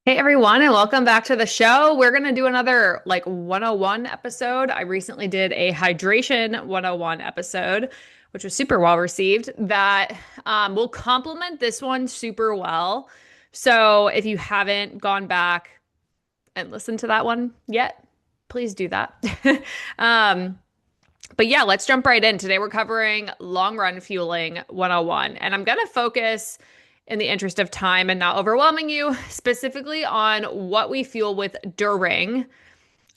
Hey everyone, and welcome back to the show. We're going to do another 101 episode. I recently did a hydration 101 episode, which was super well received, that will complement this one super well. So if you haven't gone back and listened to that one yet, please do that. Um, but yeah, let's jump right in. Today we're covering long run fueling 101, and I'm going to focus in the interest of time and not overwhelming you specifically on what we fuel with during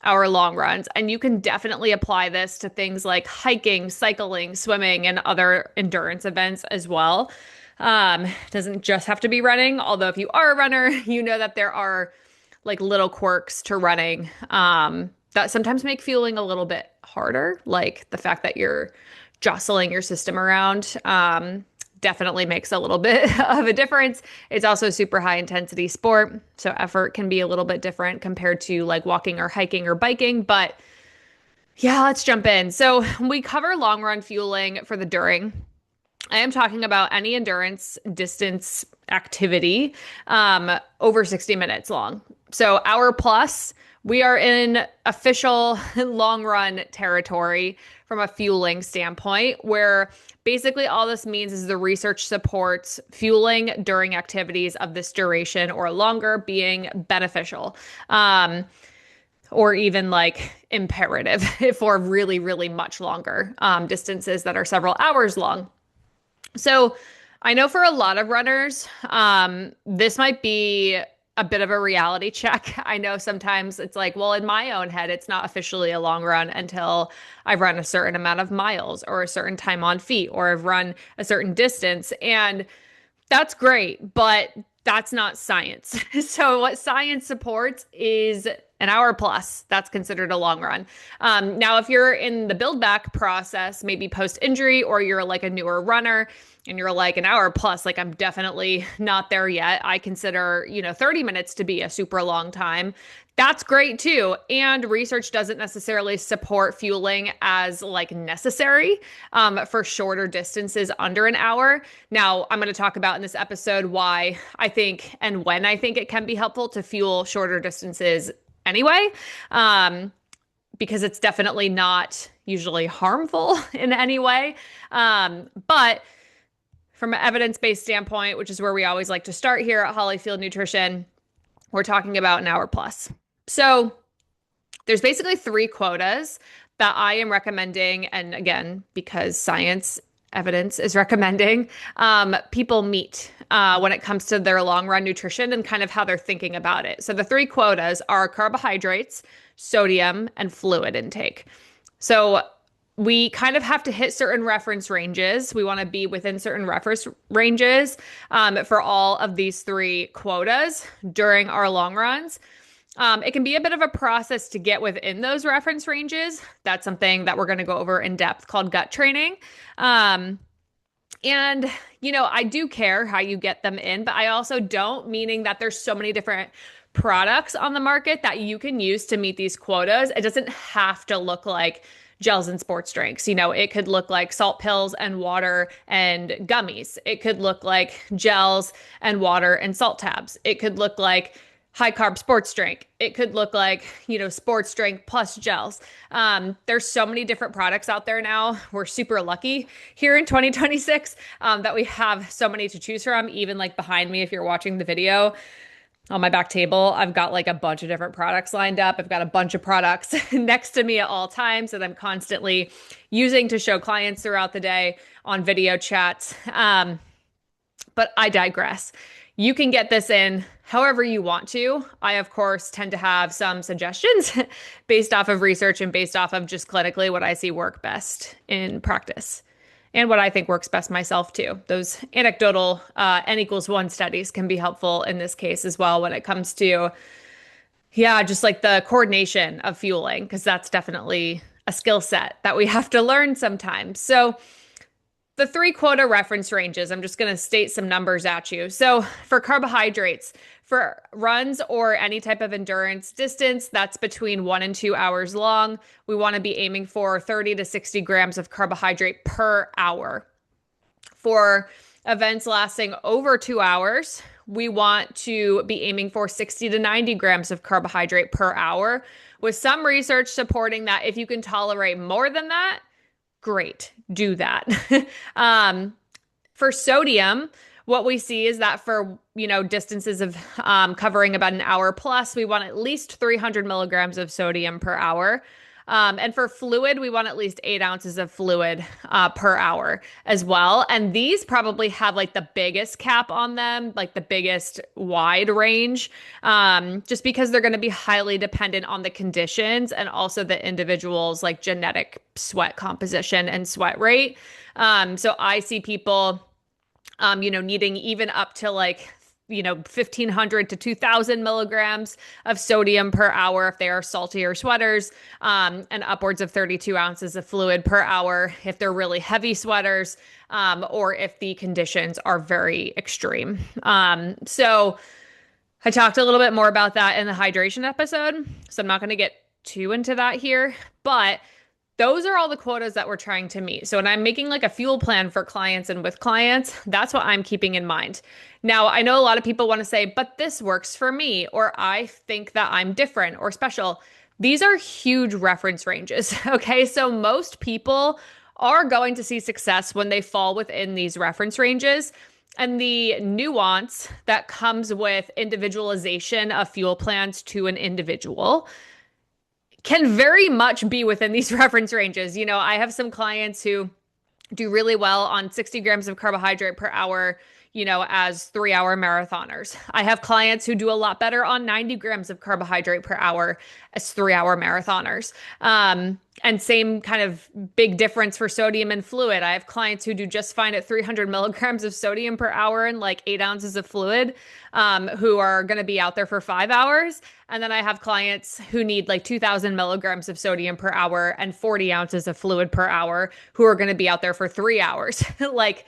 our long runs. And you can definitely apply this to things like hiking, cycling, swimming, and other endurance events as well. It doesn't just have to be running, although if you are a runner, you know that there are like little quirks to running that sometimes make fueling a little bit harder, like the fact that you're jostling your system around. Definitely makes a little bit of a difference. It's also a super high intensity sport, so effort can be a little bit different compared to like walking or hiking or biking. But yeah, let's jump in. So we cover long run fueling for the during. I am talking about any endurance distance activity over 60 minutes long. So hour plus, we are in official long run territory from a fueling standpoint, where basically all this means is the research supports fueling during activities of this duration or longer being beneficial. Or even like imperative for really, really much longer distances that are several hours long. So I know for a lot of runners, this might be a bit of a reality check. I know sometimes it's like, well, in my own head, it's not officially a long run until I've run a certain amount of miles or a certain time on feet or I've run a certain distance. And that's great, but that's not science. So what science supports is an hour plus. That's considered a long run. Now, if you're in the build back process, maybe post injury, or you're like a newer runner and you're like an hour plus, like I'm definitely not there yet. I consider, 30 minutes to be a super long time. That's great too. And research doesn't necessarily support fueling as like necessary for shorter distances under an hour. Now, I'm going to talk about in this episode why I think and when I think it can be helpful to fuel shorter distances anyway, because it's definitely not usually harmful in any way. But from an evidence-based standpoint, which is where we always like to start here at Hollyfield Nutrition, we're talking about an hour plus. So there's basically three quotas that I am recommending. And again, because science evidence is recommending, people meet when it comes to their long run nutrition and kind of how they're thinking about it. So the three quotas are carbohydrates, sodium, and fluid intake. So we kind of have to hit certain reference ranges. We want to be within certain reference ranges for all of these three quotas during our long runs. It can be a bit of a process to get within those reference ranges. That's something that we're going to go over in depth called gut training. And, I do care how you get them in, but I also don't, meaning that there's so many different products on the market that you can use to meet these quotas. It doesn't have to look like gels and sports drinks. It could look like salt pills and water and gummies. It could look like gels and water and salt tabs. It could look like high carb sports drink. It could look like, sports drink plus gels. There's so many different products out there now. We're super lucky here in 2026 that we have so many to choose from. Even like behind me, if you're watching the video, on my back table, I've got like a bunch of different products lined up. I've got a bunch of products next to me at all times that I'm constantly using to show clients throughout the day on video chats. But I digress. You can get this in however you want to. I, of course, tend to have some suggestions based off of research and based off of just clinically what I see work best in practice and what I think works best myself too. Those anecdotal N=1 studies can be helpful in this case as well when it comes to, just like the coordination of fueling, because that's definitely a skill set that we have to learn sometimes. So the three quota reference ranges, I'm just going to state some numbers at you. So for carbohydrates, for runs or any type of endurance distance that's between 1 and 2 hours long, we want to be aiming for 30 to 60 grams of carbohydrate per hour. For events lasting over 2 hours, we want to be aiming for 60 to 90 grams of carbohydrate per hour, with some research supporting that if you can tolerate more than that, great, do that. um, for sodium, what we see is that for, distances of covering about an hour plus, we want at least 300 milligrams of sodium per hour. And for fluid, we want at least 8 ounces of fluid per hour as well. And these probably have like the biggest cap on them, like the biggest wide range, just because they're going to be highly dependent on the conditions and also the individual's like genetic sweat composition and sweat rate. So I see people needing even up to like, 1,500 to 2,000 milligrams of sodium per hour if they are saltier sweaters, and upwards of 32 ounces of fluid per hour if they're really heavy sweaters, or if the conditions are very extreme. So I talked a little bit more about that in the hydration episode, so I'm not going to get too into that here, but those are all the quotas that we're trying to meet. So when I'm making like a fuel plan for clients and with clients, that's what I'm keeping in mind. Now, I know a lot of people want to say, but this works for me, or I think that I'm different or special. These are huge reference ranges. Okay. So most people are going to see success when they fall within these reference ranges. And the nuance that comes with individualization of fuel plans to an individual can very much be within these reference ranges. I have some clients who do really well on 60 grams of carbohydrate per hour, as 3-hour marathoners. I have clients who do a lot better on 90 grams of carbohydrate per hour as 3-hour marathoners. And same kind of big difference for sodium and fluid. I have clients who do just fine at 300 milligrams of sodium per hour and like 8 ounces of fluid, who are going to be out there for 5 hours. And then I have clients who need like 2,000 milligrams of sodium per hour and 40 ounces of fluid per hour, who are going to be out there for 3 hours. Like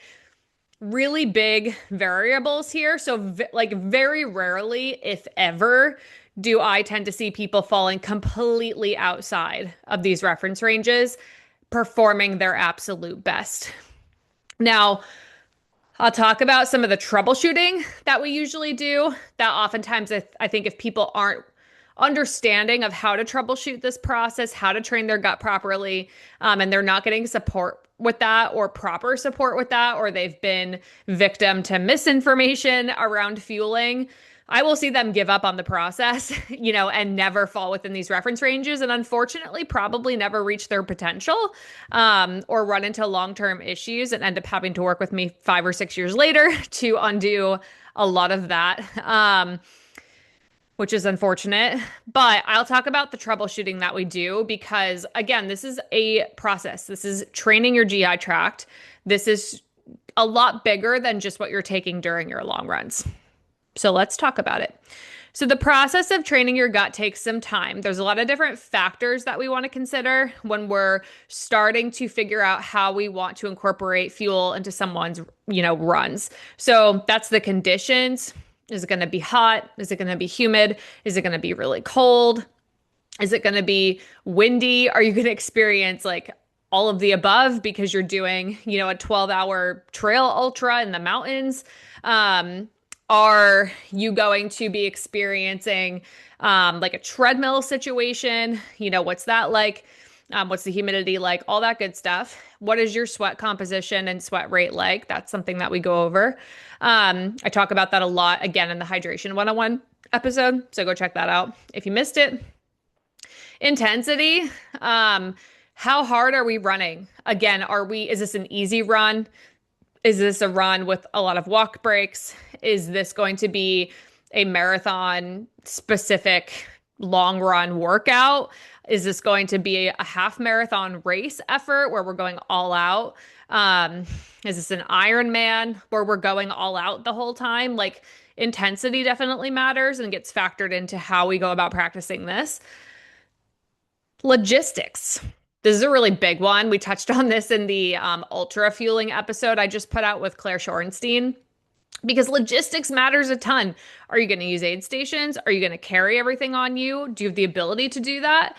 really big variables here. So like very rarely, if ever, do I tend to see people falling completely outside of these reference ranges, performing their absolute best. Now, I'll talk about some of the troubleshooting that we usually do. That oftentimes I think if people aren't understanding of how to troubleshoot this process, how to train their gut properly, and they're not getting support with that or proper support with that, or they've been victim to misinformation around fueling, I will see them give up on the process, and never fall within these reference ranges. And unfortunately, probably never reach their potential, or run into long-term issues and end up having to work with me 5 or 6 years later to undo a lot of that, which is unfortunate. But I'll talk about the troubleshooting that we do because, again, this is a process. This is training your GI tract. This is a lot bigger than just what you're taking during your long runs. So let's talk about it. So the process of training your gut takes some time. There's a lot of different factors that we want to consider when we're starting to figure out how we want to incorporate fuel into someone's, runs. So that's the conditions. Is it going to be hot? Is it going to be humid? Is it going to be really cold? Is it going to be windy? Are you going to experience like all of the above because you're doing, a 12-hour trail ultra in the mountains? Are you going to be experiencing like a treadmill situation? What's that like? What's the humidity like? All that good stuff. What is your sweat composition and sweat rate like? That's something that we go over. I talk about that a lot, again, in the Hydration 101 episode. So go check that out if you missed it. Intensity. How hard are we running? Again, is this an easy run? Is this a run with a lot of walk breaks? Is this going to be a marathon specific long run workout? Is this going to be a half marathon race effort where we're going all out? Is this an Ironman where we're going all out the whole time? Like intensity definitely matters and gets factored into how we go about practicing this. Logistics. This is a really big one. We touched on this in the ultra fueling episode I just put out with Claire Shorenstein, because logistics matters a ton. Are you going to use aid stations? Are you going to carry everything on you? Do you have the ability to do that?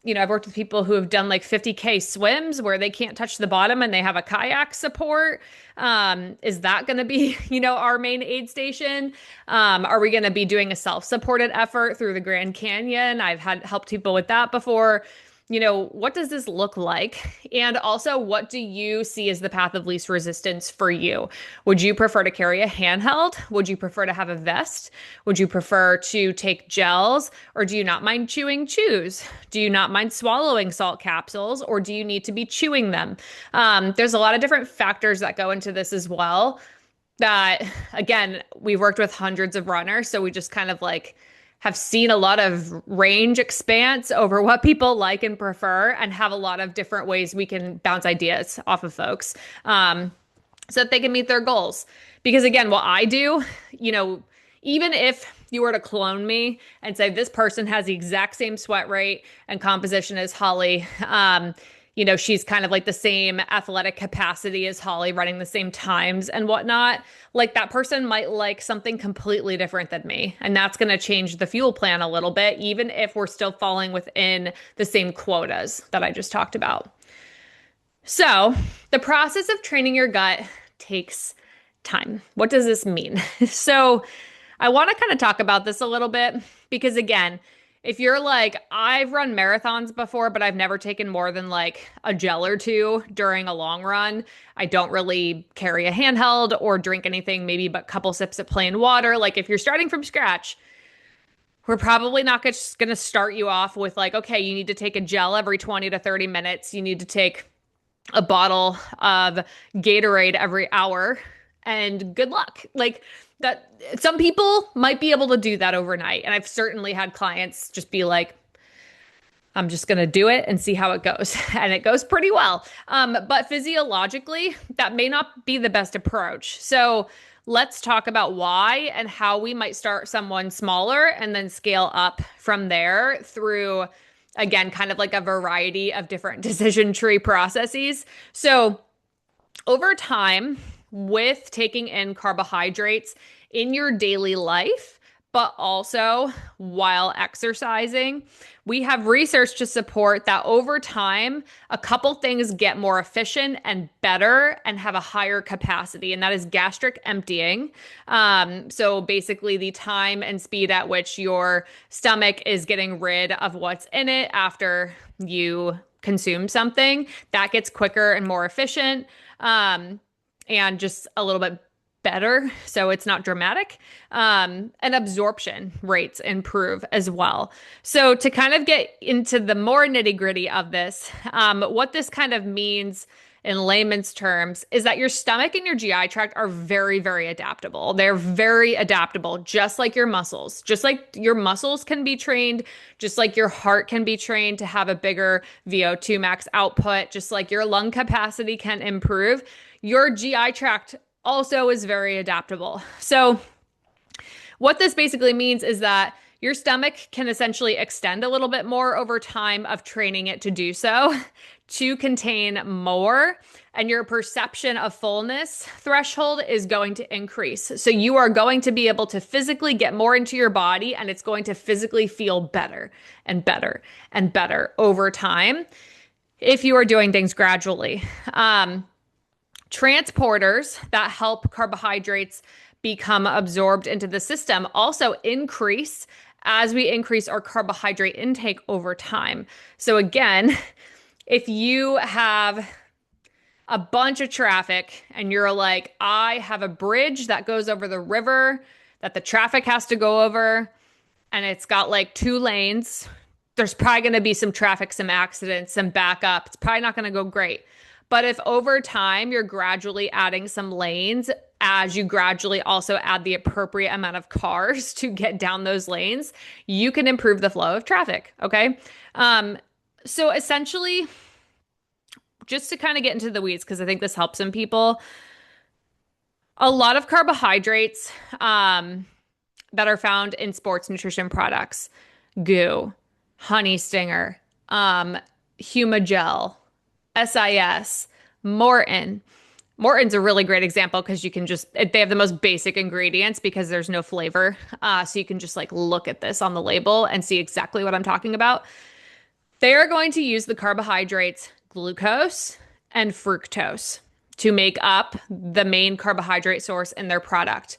I've worked with people who have done like 50K swims where they can't touch the bottom and they have a kayak support. Is that going to be, our main aid station? Are we going to be doing a self-supported effort through the Grand Canyon? I've had helped people with that before. What does this look like? And also, what do you see as the path of least resistance for you? Would you prefer to carry a handheld? Would you prefer to have a vest? Would you prefer to take gels? Or do you not mind chewing chews? Do you not mind swallowing salt capsules? Or do you need to be chewing them? There's a lot of different factors that go into this as well. That, again, we've worked with hundreds of runners, so we just kind of like have seen a lot of range expanse over what people like and prefer, and have a lot of different ways we can bounce ideas off of folks so that they can meet their goals. Because again, what I do, even if you were to clone me and say this person has the exact same sweat rate and composition as Holly, she's kind of like the same athletic capacity as Holly, running the same times and whatnot. Like that person might like something completely different than me. And that's going to change the fuel plan a little bit, even if we're still falling within the same quotas that I just talked about. So the process of training your gut takes time. What does this mean? So I want to kind of talk about this a little bit because, again, if you're like, I've run marathons before, but I've never taken more than like a gel or two during a long run. I don't really carry a handheld or drink anything, maybe but a couple sips of plain water. Like if you're starting from scratch, we're probably not just going to start you off with like, okay, you need to take a gel every 20 to 30 minutes. You need to take a bottle of Gatorade every hour and good luck. Like that, some people might be able to do that overnight. And I've certainly had clients just be like, I'm just going to do it and see how it goes. And it goes pretty well. But physiologically, that may not be the best approach. So let's talk about why and how we might start someone smaller and then scale up from there through, again, kind of like a variety of different decision tree processes. So over time, with taking in carbohydrates in your daily life, but also while exercising, we have research to support that over time, a couple things get more efficient and better and have a higher capacity, and that is gastric emptying. So basically the time and speed at which your stomach is getting rid of what's in it after you consume something, that gets quicker and more efficient. And just a little bit better, so it's not dramatic. And absorption rates improve as well. So to kind of get into the more nitty-gritty of this, what this kind of means in layman's terms is that your stomach and your GI tract are very, very adaptable. They're very adaptable, just like your muscles. Just like your muscles can be trained, just like your heart can be trained to have a bigger VO2 max output, just like your lung capacity can improve. Your GI tract also is very adaptable. So what this basically means is that your stomach can essentially extend a little bit more over time of training it to do so, to contain more, and your perception of fullness threshold is going to increase. So you are going to be able to physically get more into your body, and it's going to physically feel better and better and better over time if you are doing things gradually. Transporters that help carbohydrates become absorbed into the system also increase as we increase our carbohydrate intake over time. So again, if you have a bunch of traffic and you're like, I have a bridge that goes over the river that the traffic has to go over, and it's got like 2 lanes, there's probably going to be some traffic, some accidents, some backup. It's probably not going to go great. But if over time you're gradually adding some lanes, as you gradually also add the appropriate amount of cars to get down those lanes, you can improve the flow of traffic. Okay. So essentially, just to kind of get into the weeds, because I think this helps some people, a lot of carbohydrates that are found in sports nutrition products, GU, Honey Stinger, Humagel, SIS, Morton. Morton's a really great example because you can just, they have the most basic ingredients because there's no flavor. So you can just like look at this on the label and see exactly what I'm talking about. They are going to use the carbohydrates glucose and fructose to make up the main carbohydrate source in their product.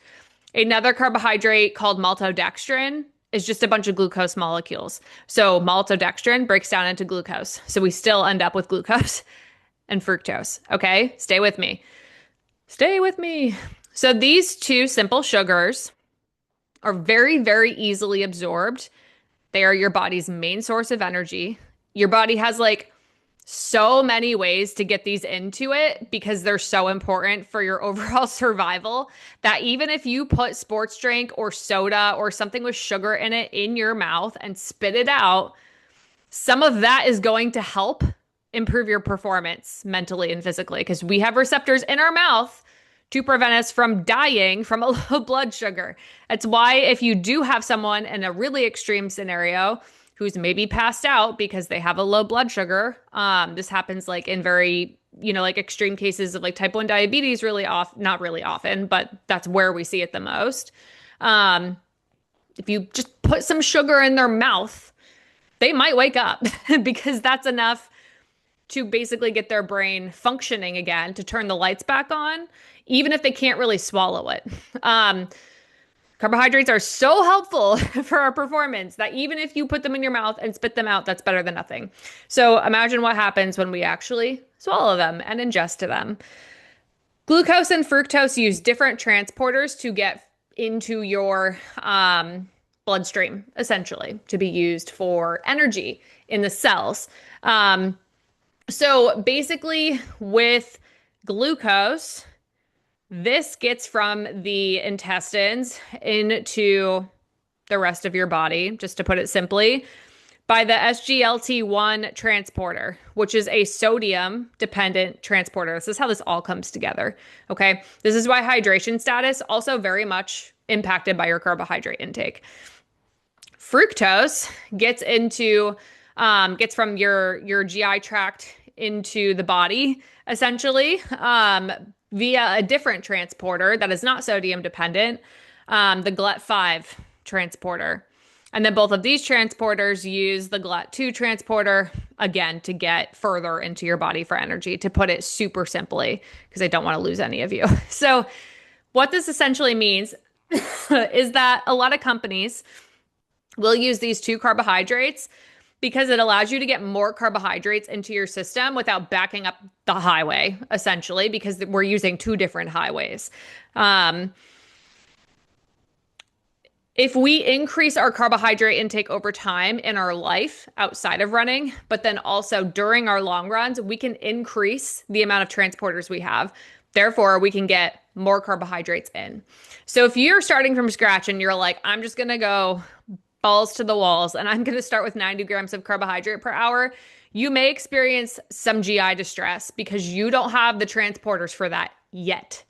Another carbohydrate called maltodextrin is just a bunch of glucose molecules. So maltodextrin breaks down into glucose. So we still end up with glucose and fructose. Okay, stay with me. Stay with me. So these two simple sugars are very, very easily absorbed. They are your body's main source of energy. Your body has like so many ways to get these into it because they're so important for your overall survival that even if you put sports drink or soda or something with sugar in it in your mouth and spit it out, some of that is going to help improve your performance mentally and physically because we have receptors in our mouth to prevent us from dying from a low blood sugar. That's why if you do have someone in a really extreme scenario who's maybe passed out because they have a low blood sugar, this happens like in very, like extreme cases of like type 1 diabetes not really often, but that's where we see it the most. If you just put some sugar in their mouth, they might wake up because that's enough to basically get their brain functioning again, to turn the lights back on, even if they can't really swallow it. Carbohydrates are so helpful for our performance that even if you put them in your mouth and spit them out, that's better than nothing. So imagine what happens when we actually swallow them and ingest them. Glucose and fructose use different transporters to get into your bloodstream, essentially, to be used for energy in the cells. So basically with glucose, this gets from the intestines into the rest of your body, just to put it simply, by the SGLT1 transporter, which is a sodium-dependent transporter. This is how this all comes together, okay? This is why hydration status also very much impacted by your carbohydrate intake. Fructose gets from your GI tract into the body, essentially, via a different transporter that is not sodium dependent, the GLUT5 transporter. And then both of these transporters use the GLUT2 transporter, again, to get further into your body for energy, to put it super simply, because I don't want to lose any of you. So what this essentially means is that a lot of companies will use these two carbohydrates because it allows you to get more carbohydrates into your system without backing up the highway, essentially, because we're using two different highways. If we increase our carbohydrate intake over time in our life outside of running, but then also during our long runs, we can increase the amount of transporters we have. Therefore, we can get more carbohydrates in. So if you're starting from scratch and you're like, I'm just going to go balls to the walls and I'm going to start with 90 grams of carbohydrate per hour, you may experience some GI distress because you don't have the transporters for that yet.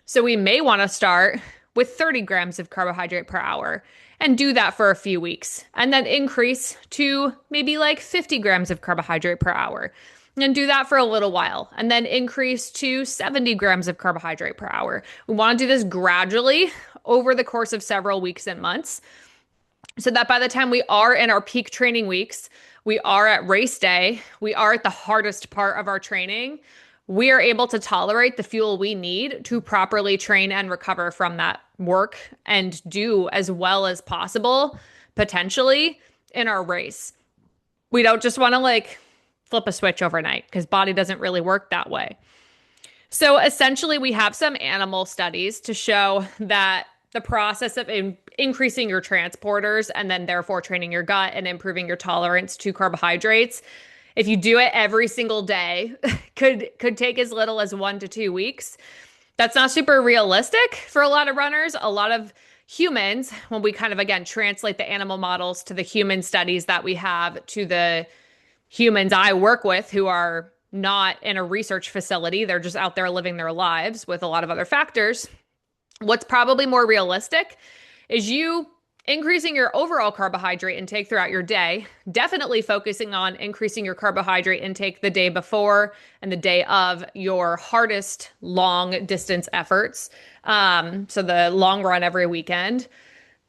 So we may want to start with 30 grams of carbohydrate per hour and do that for a few weeks and then increase to maybe like 50 grams of carbohydrate per hour and do that for a little while and then increase to 70 grams of carbohydrate per hour. We want to do this gradually over the course of several weeks and months so that by the time we are in our peak training weeks, we are at race day, we are at the hardest part of our training, we are able to tolerate the fuel we need to properly train and recover from that work and do as well as possible, potentially, in our race. We don't just want to like flip a switch overnight because body doesn't really work that way. So essentially, we have some animal studies to show that the process of increasing your transporters and then therefore training your gut and improving your tolerance to carbohydrates, if you do it every single day, could take as little as 1 to 2 weeks. That's not super realistic for a lot of runners. A lot of humans, when we kind of, again, translate the animal models to the human studies that we have to the humans I work with who are not in a research facility, they're just out there living their lives with a lot of other factors. What's probably more realistic is you increasing your overall carbohydrate intake throughout your day, definitely focusing on increasing your carbohydrate intake the day before and the day of your hardest long distance efforts. So the long run every weekend.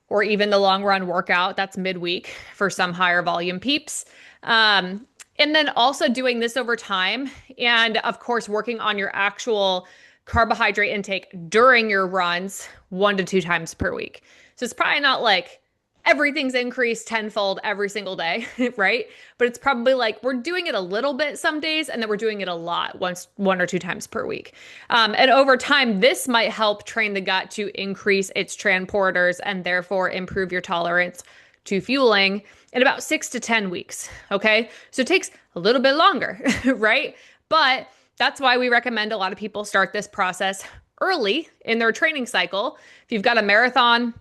or even the long run workout that's midweek for some higher volume peeps. And then also doing this over time, and of course, working on your actual carbohydrate intake during your runs 1 to 2 times per week. So it's probably not like everything's increased tenfold every single day, right? But it's probably like we're doing it a little bit some days, and then we're doing it a lot, 1 or 2 times per week. And over time, this might help train the gut to increase its transporters and therefore improve your tolerance to fueling in about 6 to 10 weeks. Okay. So it takes a little bit longer, right? But that's why we recommend a lot of people start this process early in their training cycle. If you've got a marathon,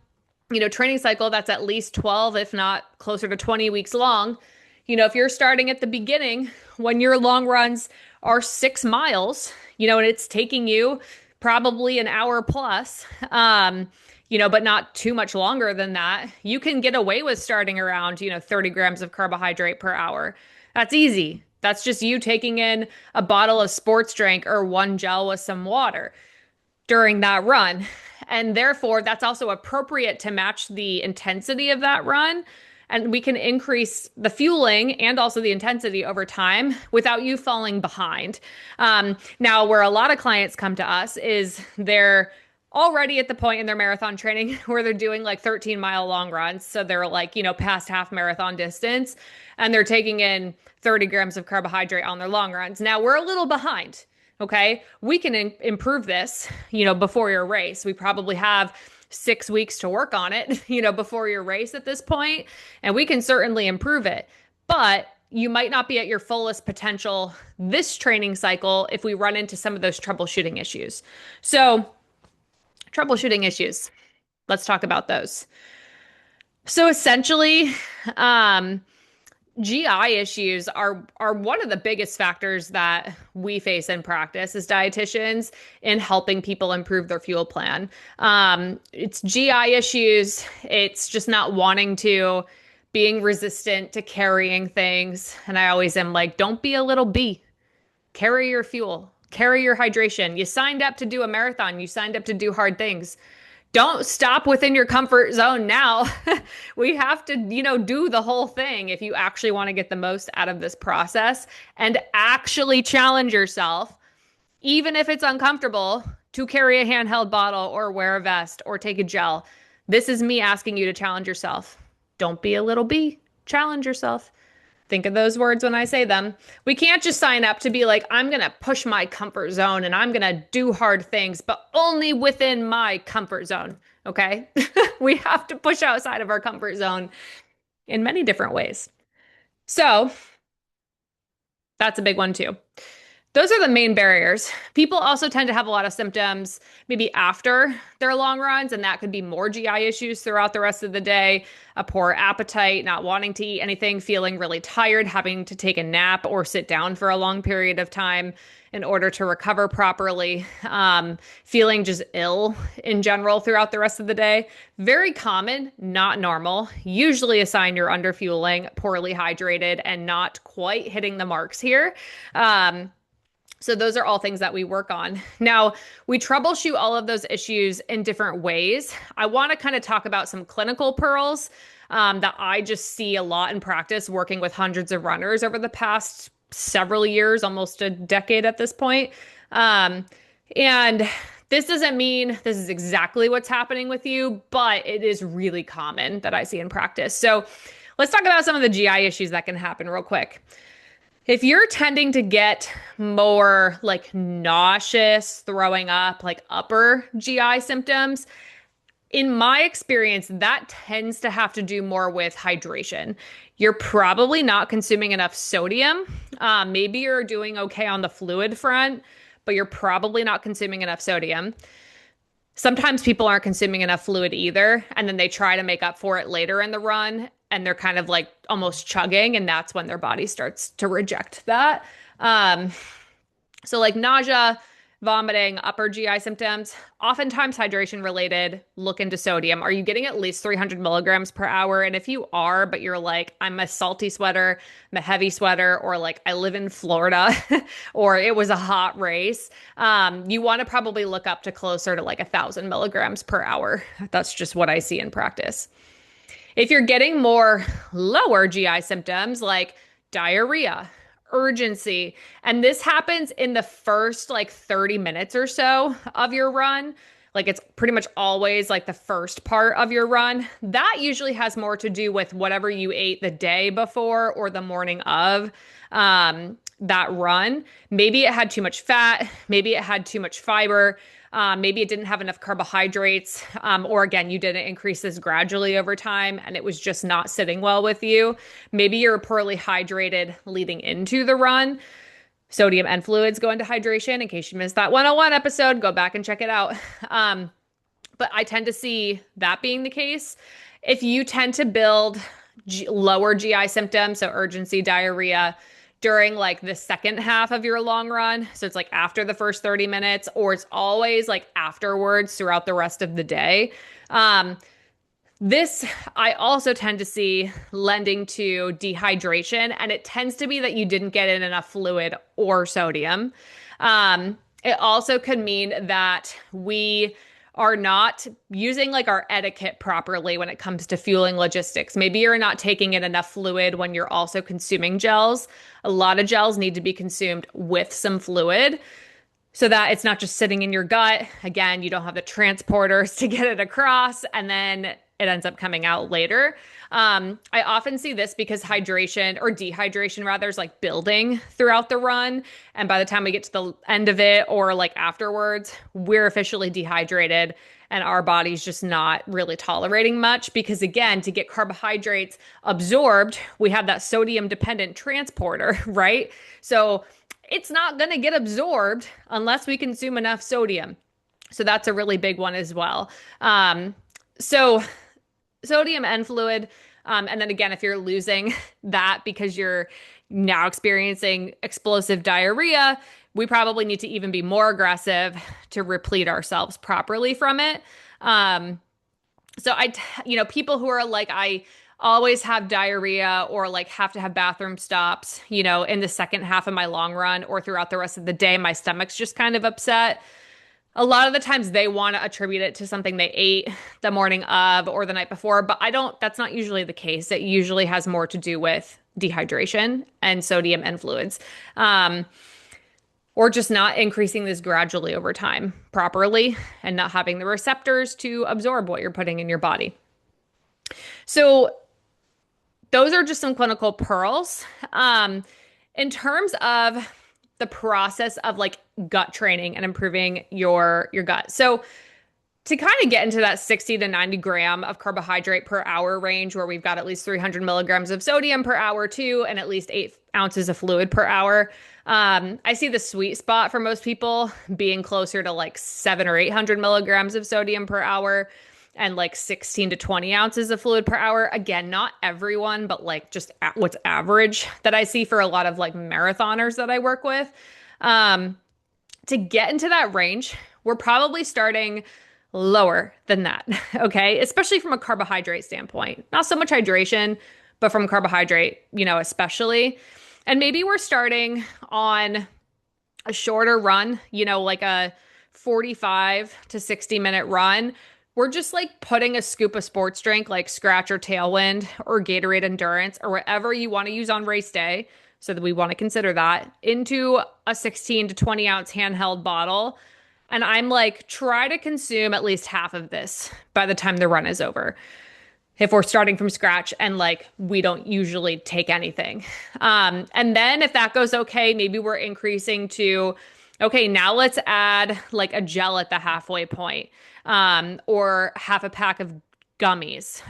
training cycle that's at least 12, if not closer to 20 weeks long, if you're starting at the beginning when your long runs are 6 miles, and it's taking you probably an hour plus, but not too much longer than that, you can get away with starting around, 30 grams of carbohydrate per hour. That's easy. That's just you taking in a bottle of sports drink or one gel with some water during that run. And therefore, that's also appropriate to match the intensity of that run. And we can increase the fueling and also the intensity over time without you falling behind. Now, where a lot of clients come to us is they're already at the point in their marathon training where they're doing like 13-mile long runs. So they're like, past half marathon distance, and they're taking in 30 grams of carbohydrate on their long runs. Now we're a little behind. Okay. We can improve this, before your race. We probably have 6 weeks to work on it, before your race at this point, and we can certainly improve it. But you might not be at your fullest potential this training cycle if we run into some of those troubleshooting issues. So troubleshooting issues. Let's talk about those. So essentially, GI issues are one of the biggest factors that we face in practice as dietitians in helping people improve their fuel plan. It's GI issues. It's just not wanting to, being resistant to carrying things. And I always am like, don't be a little bee. Carry your fuel. Carry your hydration. You signed up to do a marathon. You signed up to do hard things. Don't stop within your comfort zone now. We have to, do the whole thing if you actually want to get the most out of this process and actually challenge yourself, even if it's uncomfortable, to carry a handheld bottle or wear a vest or take a gel. This is me asking you to challenge yourself. Don't be a little bee. Challenge yourself. Think of those words when I say them. We can't just sign up to be like, I'm going to push my comfort zone and I'm going to do hard things, but only within my comfort zone. Okay. We have to push outside of our comfort zone in many different ways. So that's a big one too. Those are the main barriers. People also tend to have a lot of symptoms maybe after their long runs, and that could be more GI issues throughout the rest of the day, a poor appetite, not wanting to eat anything, feeling really tired, having to take a nap or sit down for a long period of time in order to recover properly, feeling just ill in general throughout the rest of the day. Very common, not normal. Usually a sign you're underfueling, poorly hydrated, and not quite hitting the marks here. So those are all things that we work on. Now, we troubleshoot all of those issues in different ways. I want to kind of talk about some clinical pearls that I just see a lot in practice working with hundreds of runners over the past several years, almost a decade at this point. And this doesn't mean this is exactly what's happening with you, but it is really common that I see in practice. So let's talk about some of the GI issues that can happen real quick. If you're tending to get more like nauseous, throwing up, like upper GI symptoms, in my experience, that tends to have to do more with hydration. You're probably not consuming enough sodium. Maybe you're doing okay on the fluid front, but you're probably not consuming enough sodium. Sometimes people aren't consuming enough fluid either, and then they try to make up for it later in the run, and they're kind of like almost chugging, and that's when their body starts to reject that. So like nausea, vomiting, upper GI symptoms, oftentimes hydration related, look into sodium. Are you getting at least 300 milligrams per hour? And if you are, but you're like, I'm a salty sweater, I'm a heavy sweater, or like I live in Florida, or it was a hot race, you want to probably look up to closer to like 1,000 milligrams per hour. That's just what I see in practice. If you're getting more lower GI symptoms like diarrhea, urgency, and this happens in the first like 30 minutes or so of your run, like it's pretty much always like the first part of your run, that usually has more to do with whatever you ate the day before or the morning of that run. Maybe it had too much fat, maybe it had too much fiber. Maybe it didn't have enough carbohydrates, or again, you didn't increase this gradually over time and it was just not sitting well with you. Maybe you're poorly hydrated leading into the run. Sodium and fluids go into hydration. In case you missed that 101 episode, go back and check it out. But I tend to see that being the case. If you tend to build lower GI symptoms, so urgency, diarrhea, during like the second half of your long run. So it's like after the first 30 minutes, or it's always like afterwards throughout the rest of the day. This I also tend to see lending to dehydration, and it tends to be that you didn't get in enough fluid or sodium. It also could mean that we are not using like our etiquette properly when it comes to fueling logistics. Maybe you're not taking in enough fluid when you're also consuming gels. A lot of gels need to be consumed with some fluid so that it's not just sitting in your gut. Again, you don't have the transporters to get it across, and then it ends up coming out later. I often see this because hydration or dehydration rather is like building throughout the run. And by the time we get to the end of it or like afterwards, we're officially dehydrated and our body's just not really tolerating much because again, to get carbohydrates absorbed, we have that sodium dependent transporter, right? So it's not going to get absorbed unless we consume enough sodium. So that's a really big one as well. So sodium and fluid. And then again, if you're losing that because you're now experiencing explosive diarrhea, we probably need to even be more aggressive to replete ourselves properly from it. People who are like, I always have diarrhea or like have to have bathroom stops, in the second half of my long run or throughout the rest of the day, my stomach's just kind of upset. A lot of the times they want to attribute it to something they ate the morning of or the night before, but that's not usually the case. It usually has more to do with dehydration and sodium and fluids, or just not increasing this gradually over time properly and not having the receptors to absorb what you're putting in your body. So those are just some clinical pearls. In terms of the process of like gut training and improving your gut. So to kind of get into that 60 to 90 gram of carbohydrate per hour range where we've got at least 300 milligrams of sodium per hour too, and at least 8 ounces of fluid per hour. I see the sweet spot for most people being closer to like 700 or 800 milligrams of sodium per hour and like 16 to 20 ounces of fluid per hour. Again, not everyone, but like just what's average that I see for a lot of like marathoners that I work with. To get into that range, we're probably starting lower than that, okay? Especially from a carbohydrate standpoint. Not so much hydration, but from carbohydrate, especially. And maybe we're starting on a shorter run, like a 45 to 60 minute run. We're just like putting a scoop of sports drink like Scratch or Tailwind or Gatorade Endurance or whatever you want to use on race day, so that we want to consider that, into a 16 to 20 ounce handheld bottle. And I'm like, try to consume at least half of this by the time the run is over. If we're starting from scratch and like we don't usually take anything. And then if that goes okay, maybe we're increasing to, okay, now let's add like a gel at the halfway point, or half a pack of gummies.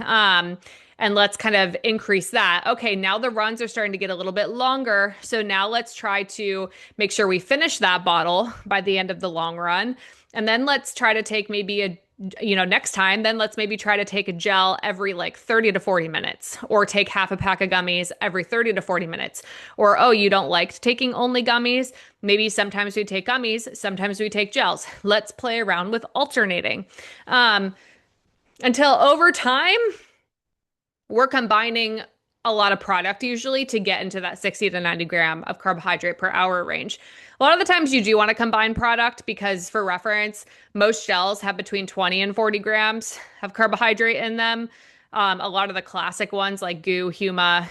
And let's kind of increase that. Okay, now the runs are starting to get a little bit longer. So now let's try to make sure we finish that bottle by the end of the long run. And then let's try to take maybe a next time, then let's maybe try to take a gel every like 30 to 40 minutes, or take half a pack of gummies every 30 to 40 minutes. Or, oh, you don't like taking only gummies? Maybe sometimes we take gummies, sometimes we take gels. Let's play around with alternating. Um, until over time, we're combining a lot of product usually to get into that 60 to 90 gram of carbohydrate per hour range. A lot of the times you do want to combine product because, for reference, most gels have between 20 and 40 grams of carbohydrate in them. A lot of the classic ones like Goo, Huma,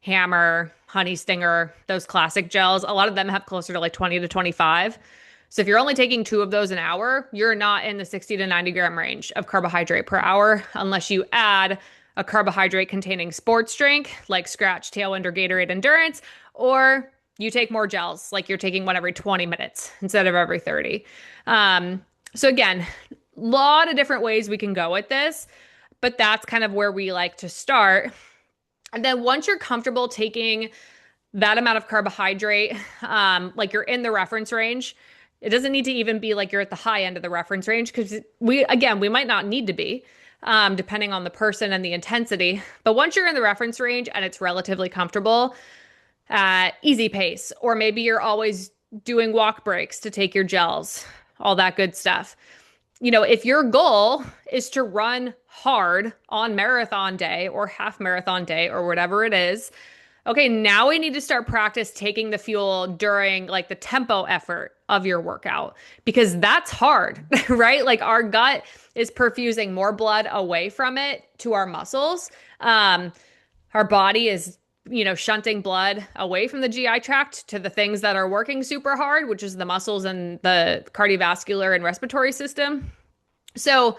Hammer, Honey Stinger, those classic gels, a lot of them have closer to like 20 to 25. So if you're only taking two of those an hour, you're not in the 60 to 90 gram range of carbohydrate per hour unless you add a carbohydrate containing sports drink like Scratch, Tailwind, or Gatorade Endurance, or you take more gels, like you're taking one every 20 minutes instead of every 30. So again, a lot of different ways we can go with this, but that's kind of where we like to start. And then once you're comfortable taking that amount of carbohydrate, like you're in the reference range, it doesn't need to even be like you're at the high end of the reference range, because we might not need to be, depending on the person and the intensity. But once you're in the reference range and it's relatively comfortable, easy pace, or maybe you're always doing walk breaks to take your gels, all that good stuff. If your goal is to run hard on marathon day or half marathon day or whatever it is, okay, now we need to start practice taking the fuel during like the tempo effort of your workout, because that's hard, right? Like our gut is perfusing more blood away from it to our muscles. Our body is, shunting blood away from the GI tract to the things that are working super hard, which is the muscles and the cardiovascular and respiratory system. So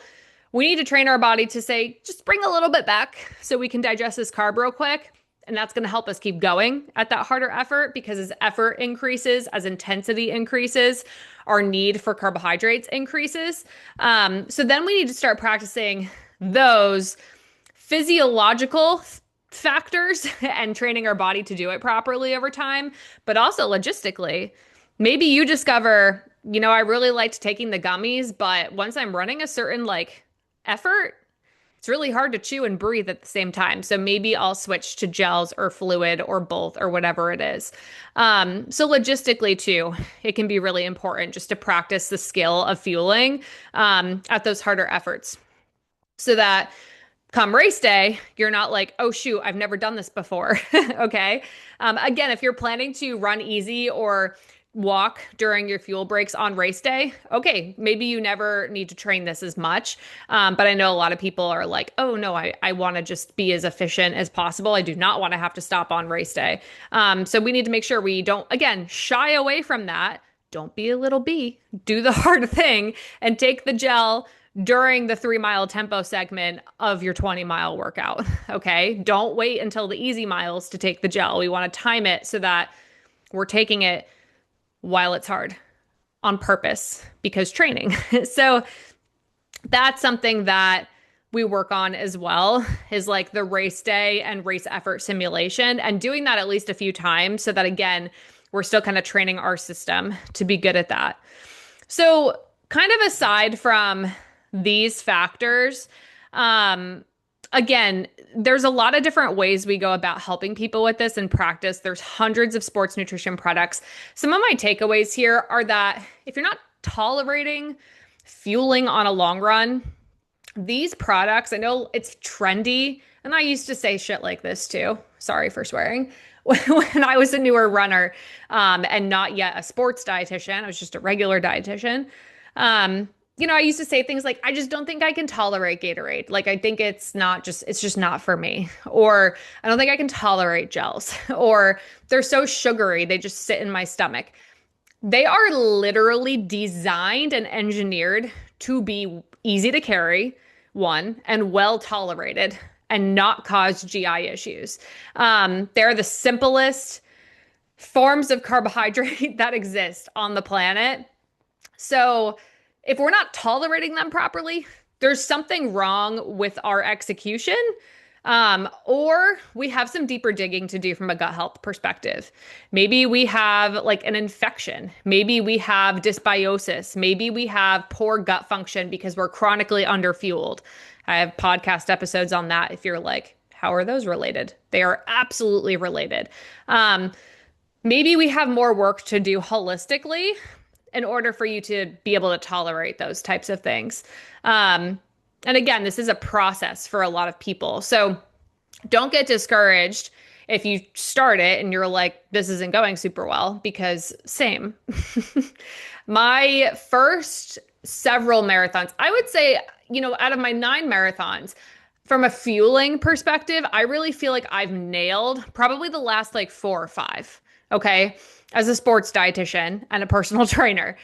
we need to train our body to say, just bring a little bit back so we can digest this carb real quick. And that's going to help us keep going at that harder effort, because as effort increases, as intensity increases, our need for carbohydrates increases. So then we need to start practicing those physiological factors and training our body to do it properly over time, but also logistically. Maybe you discover, I really liked taking the gummies, but once I'm running a certain like effort, it's really hard to chew and breathe at the same time. So maybe I'll switch to gels or fluid or both or whatever it is. So logistically too, it can be really important just to practice the skill of fueling at those harder efforts, so that come race day, you're not like, oh shoot, I've never done this before. Okay. Again, if you're planning to run easy or walk during your fuel breaks on race day, okay, maybe you never need to train this as much. But I know a lot of people are like, oh no, I want to just be as efficient as possible. I do not want to have to stop on race day. So we need to make sure we don't, again, shy away from that. Don't be a little bee. Do the hard thing and take the gel during the 3-mile tempo segment of your 20-mile workout. Okay. Don't wait until the easy miles to take the gel. We want to time it so that we're taking it while it's hard on purpose, because training. So that's something that we work on as well, is like the race day and race effort simulation, and doing that at least a few times so that, again, we're still kind of training our system to be good at that. So kind of aside from these factors, again, there's a lot of different ways we go about helping people with this in practice. There's hundreds of sports nutrition products. Some of my takeaways here are that if you're not tolerating fueling on a long run, these products, I know it's trendy, and I used to say shit like this too. Sorry for swearing. When I was a newer runner, and not yet a sports dietitian, I was just a regular dietitian. I used to say things like, I just don't think I can tolerate Gatorade. Like, I think it's just not for me. Or I don't think I can tolerate gels. Or they're so sugary, they just sit in my stomach. They are literally designed and engineered to be easy to carry, one, and well tolerated, and not cause GI issues. They're the simplest forms of carbohydrate that exist on the planet. So if we're not tolerating them properly, there's something wrong with our execution. Or we have some deeper digging to do from a gut health perspective. Maybe we have like an infection. Maybe we have dysbiosis. Maybe we have poor gut function because we're chronically underfueled. I have podcast episodes on that if you're like, how are those related? They are absolutely related. Um, Maybe we have more work to do holistically in order for you to be able to tolerate those types of things. Um, and again, this is a process for a lot of people. So don't get discouraged if you start it and you're like, this isn't going super well, because same. My first several marathons, I would say, out of my 9 marathons, from a fueling perspective, I really feel like I've nailed probably the last like 4 or 5. Okay. As a sports dietitian and a personal trainer,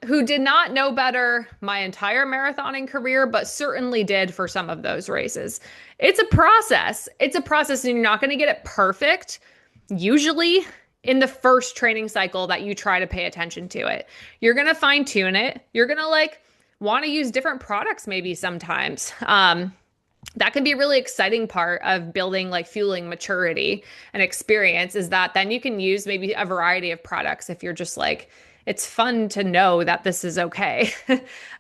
who did not know better my entire marathoning career, but certainly did for some of those races. It's a process. It's a process, and you're not going to get it perfect, usually in the first training cycle that you try to pay attention to it. You're going to fine tune it. You're going to like want to use different products maybe sometimes. That can be a really exciting part of building like fueling maturity and experience, is that then you can use maybe a variety of products if you're just like, it's fun to know that this is okay.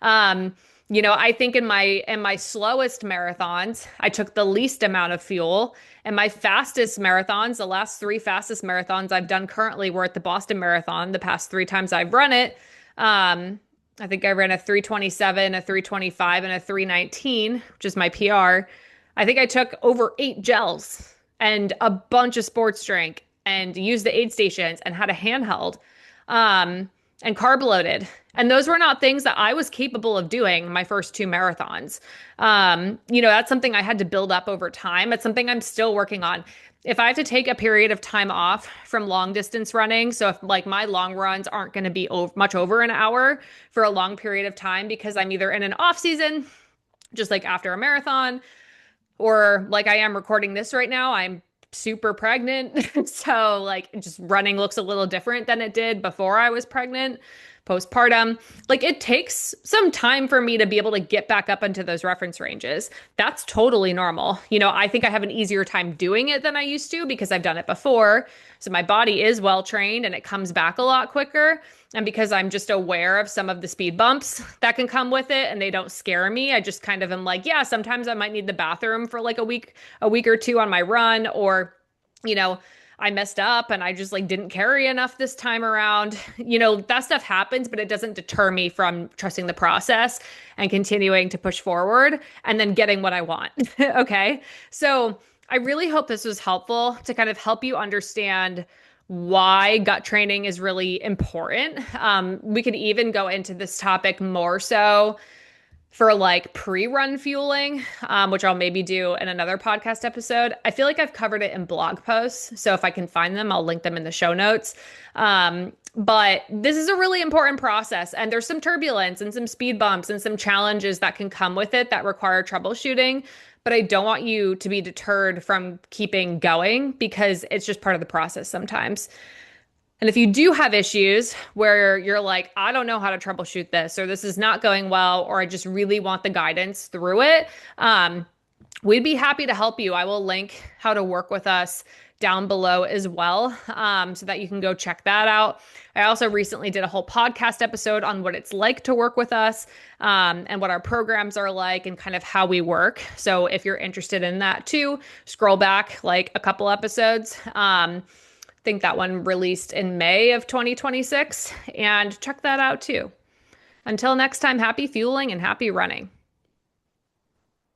I think in my slowest marathons, I took the least amount of fuel. And my fastest marathons, the last 3 fastest marathons I've done currently were at the Boston Marathon, the past 3 times I've run it. I think I ran a 3:27, a 3:25, and a 3:19, which is my PR. I think I took over 8 gels and a bunch of sports drink and used the aid stations and had a handheld, and carb loaded. And those were not things that I was capable of doing my first 2 marathons. That's something I had to build up over time. It's something I'm still working on. If I have to take a period of time off from long distance running, so if like my long runs aren't going to be much over an hour for a long period of time because I'm either in an off season, just like after a marathon, or like I am recording this right now, I'm super pregnant. So like just running looks a little different than it did before I was pregnant, postpartum. Like it takes some time for me to be able to get back up into those reference ranges. That's totally normal. I think I have an easier time doing it than I used to because I've done it before. So my body is well trained and it comes back a lot quicker. And because I'm just aware of some of the speed bumps that can come with it and they don't scare me, I just kind of am like, yeah, sometimes I might need the bathroom for like a week or 2 on my run, or, I messed up and I just like didn't carry enough this time around. That stuff happens, but it doesn't deter me from trusting the process and continuing to push forward and then getting what I want. Okay. So I really hope this was helpful to kind of help you understand why gut training is really important. We could even go into this topic more so for like pre-run fueling, which I'll maybe do in another podcast episode. I feel like I've covered it in blog posts. So if I can find them, I'll link them in the show notes. But this is a really important process, and there's some turbulence and some speed bumps and some challenges that can come with it that require troubleshooting. But I don't want you to be deterred from keeping going because it's just part of the process sometimes. And if you do have issues where you're like, I don't know how to troubleshoot this, or this is not going well, or I just really want the guidance through it, we'd be happy to help you. I will link how to work with us down below as well, so that you can go check that out. I also recently did a whole podcast episode on what it's like to work with us, and what our programs are like and kind of how we work. So if you're interested in that too, scroll back like a couple episodes. I think that one released in May of 2026, and check that out too. Until next time, happy fueling and happy running.